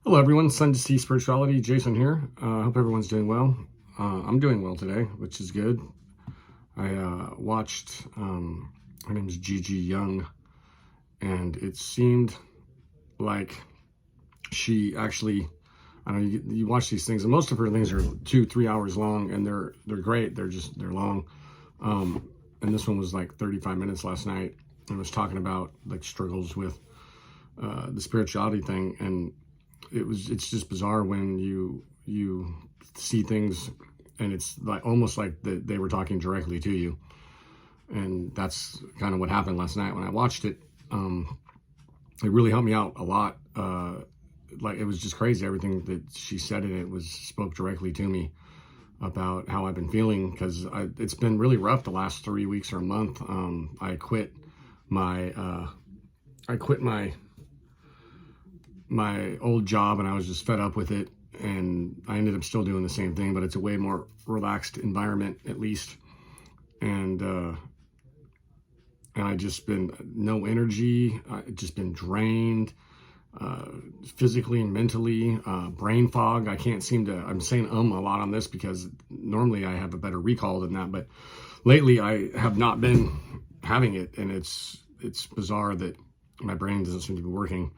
Hello, everyone. Sun to Sea Spirituality. Jason here. Hope everyone's doing well. I'm doing well today, which is good. I watched, her name is Gigi Young, and it seemed like she actually, I don't know, you watch these things, and most of her things are 2-3 hours long, and they're great. They're long. And this one was like 35 minutes last night, and was talking about like struggles with the spirituality thing, and it's just bizarre when you see things and it's like almost like they were talking directly to you. And that's kind of what happened last night when I watched it. It really helped me out a lot. Like, it was just crazy, everything that she said in it spoke directly to me about how I've been feeling, because it's been really rough the last 3 weeks or a month. I quit my old job, and I was just fed up with it, and I ended up still doing the same thing, but it's a way more relaxed environment, at least. And I just been no energy. I just been drained, physically and mentally, brain fog. I can't seem to, I'm saying a lot on this because normally I have a better recall than that, but lately I have not been having it, and it's bizarre that my brain doesn't seem to be working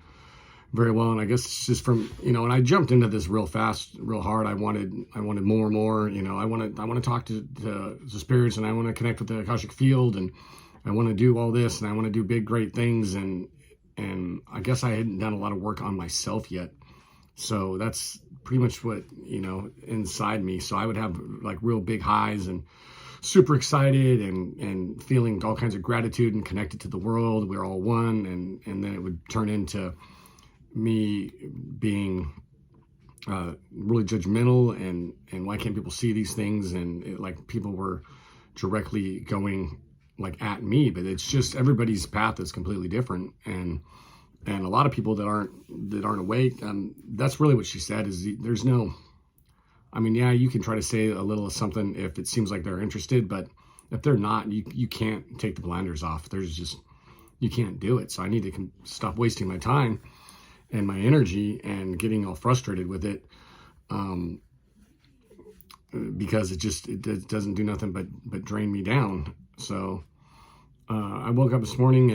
very well. And I guess it's just from, and I jumped into this real fast, real hard. I wanted more and more. I want to talk to the spirits, and I want to connect with the Akashic field, and I want to do all this, and I want to do big, great things. And I guess I hadn't done a lot of work on myself yet. So that's pretty much what, inside me. So I would have like real big highs and super excited and feeling all kinds of gratitude and connected to the world. We're all one. And then it would turn into me being really judgmental and why can't people see these things, and like people were directly going like at me. But it's just everybody's path is completely different, and a lot of people that aren't awake, that's really what she said, is there's no, I mean, yeah, you can try to say a little of something if it seems like they're interested, but if they're not, you can't take the blinders off. There's just, you can't do it. So I need to stop wasting my time and my energy and getting all frustrated with it, because it doesn't do nothing but drain me down. So I woke up this morning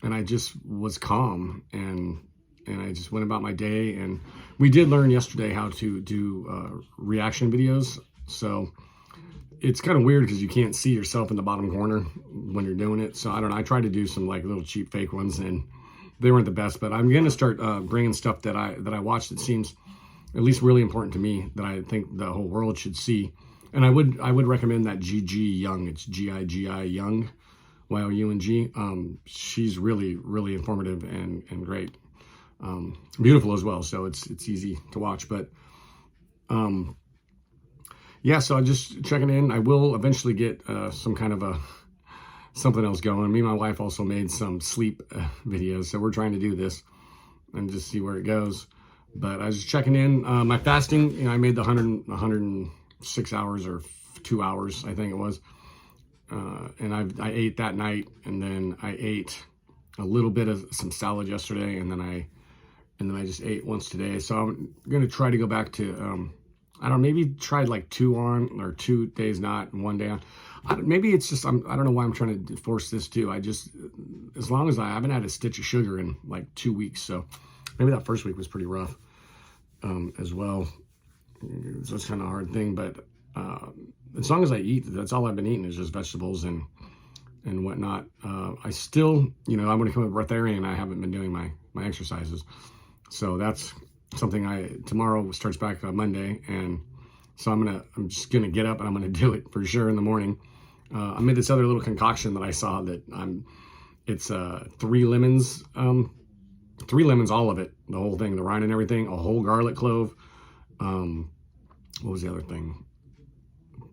and I just was calm, and I just went about my day. And we did learn yesterday how to do reaction videos. So it's kind of weird because you can't see yourself in the bottom corner when you're doing it. So I don't know. I tried to do some like little cheap fake ones, and they weren't the best, but I'm going to start bringing stuff that I watched that seems at least really important to me, that I think the whole world should see. And I would recommend that Gigi Young. It's Gigi Young, Young. She's really, really informative and great, beautiful as well. So it's easy to watch. But yeah, so I'm just checking in. I will eventually get some kind of something else going. Me and my wife also made some sleep videos, so we're trying to do this and just see where it goes. But I was just checking in. My fasting, I made the 106 hours or 2 hours, I think it was. And I ate that night, and then I ate a little bit of some salad yesterday, and then I just ate once today. So I'm gonna try to go back to I don't know, maybe try like 2 on or 2 days not and 1 day on. Maybe it's just, I don't know why I'm trying to force this too. As long as I haven't had a stitch of sugar in like 2 weeks. So maybe that first week was pretty rough as well. So it's kind of a hard thing, but as long as I eat, that's all I've been eating is just vegetables and whatnot. I still, I'm going to become a breatharian. I haven't been doing my exercises. So that's something tomorrow starts back on Monday. And so I'm just going to get up and I'm going to do it for sure in the morning. I made this other little concoction that I saw that it's 3 lemons, 3 lemons, all of it, the whole thing, the rind and everything, a whole garlic clove. What was the other thing?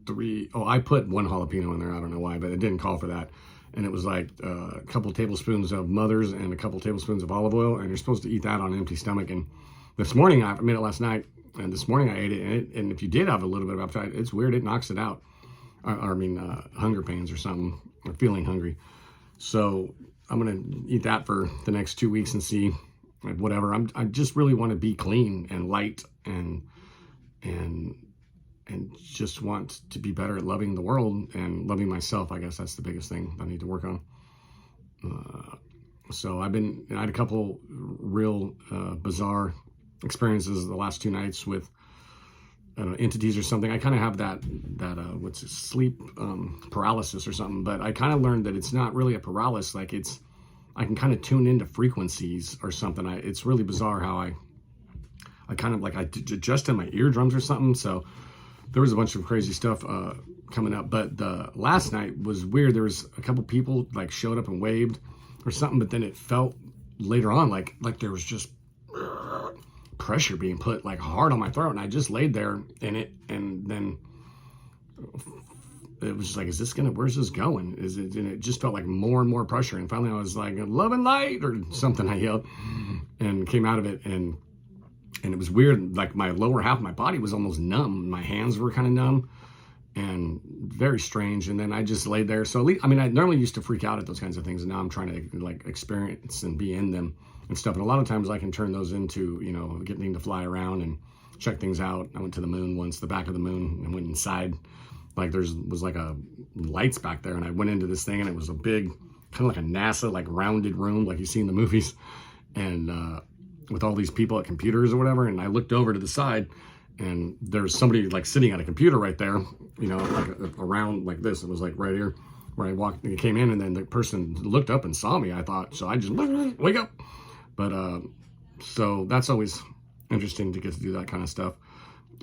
I put 1 jalapeno in there. I don't know why, but it didn't call for that. And it was like a couple tablespoons of Mother's and a couple tablespoons of olive oil. And you're supposed to eat that on an empty stomach. And this morning, I made it last night. And this morning I ate it, and if you did have a little bit of appetite, it's weird, it knocks it out. Hunger pains or something, or feeling hungry. So I'm gonna eat that for the next 2 weeks and see whatever. I just really want to be clean and light and just want to be better at loving the world and loving myself. I guess that's the biggest thing I need to work on. So I had a couple real bizarre experiences the last 2 nights with entities or something. I kind of have that what's it, sleep paralysis or something, but I kind of learned that it's not really a paralysis. Like I can kind of tune into frequencies or something. It's really bizarre how I kind of like I adjusted my eardrums or something. So there was a bunch of crazy stuff coming up. But the last night was weird. There was a couple people like showed up and waved or something, but then it felt later on like there was just pressure being put like hard on my throat, and I just laid there in it, and then it was just like, where's this going? And it just felt like more and more pressure, and finally I was like, love and light or something, I yelled, and came out of it, and it was weird. Like my lower half of my body was almost numb. My hands were kind of numb and very strange. And then I just laid there. So at least, I mean, I normally used to freak out at those kinds of things, and now I'm trying to like experience and be in them and stuff. And a lot of times I can turn those into, you know, getting to fly around and check things out. I went to the moon once, the back of the moon, and went inside. Like was like a lights back there, and I went into this thing, and it was a big, kind of like a NASA, like rounded room, like you see in the movies, and with all these people at computers or whatever. And I looked over to the side, and there's somebody like sitting at a computer right there, you know, like around like this. It was like right here where I walked and came in, and then the person looked up and saw me. I thought, so I just wake up. But so that's always interesting to get to do that kind of stuff.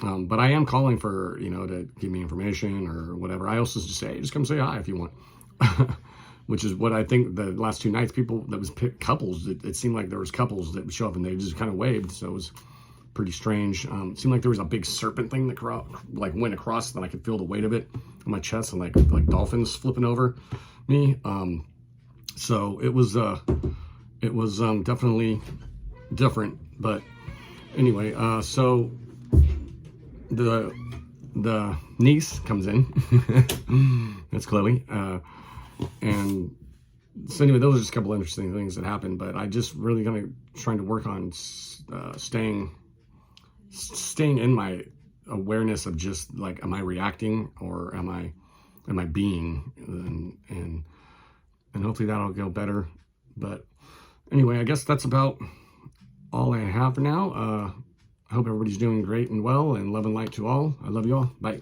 But I am calling for, you know, to give me information or whatever. I also just say, hey, just come say hi if you want. Which is what I think the last 2 nights, couples, it seemed like there was couples that would show up and they just kind of waved. So it was pretty strange. It seemed like there was a big serpent thing that like went across, and I could feel the weight of it on my chest, and like dolphins flipping over me. So it was definitely different. But anyway, so the niece comes in. That's Chloe. And so anyway, those are just a couple interesting things that happened, but I just really trying to work on staying in my awareness of just like, am I reacting or am I being, and hopefully that'll go better. But anyway, I guess that's about all I have for now. I hope everybody's doing great and well, and love and light to all. I love you all. Bye.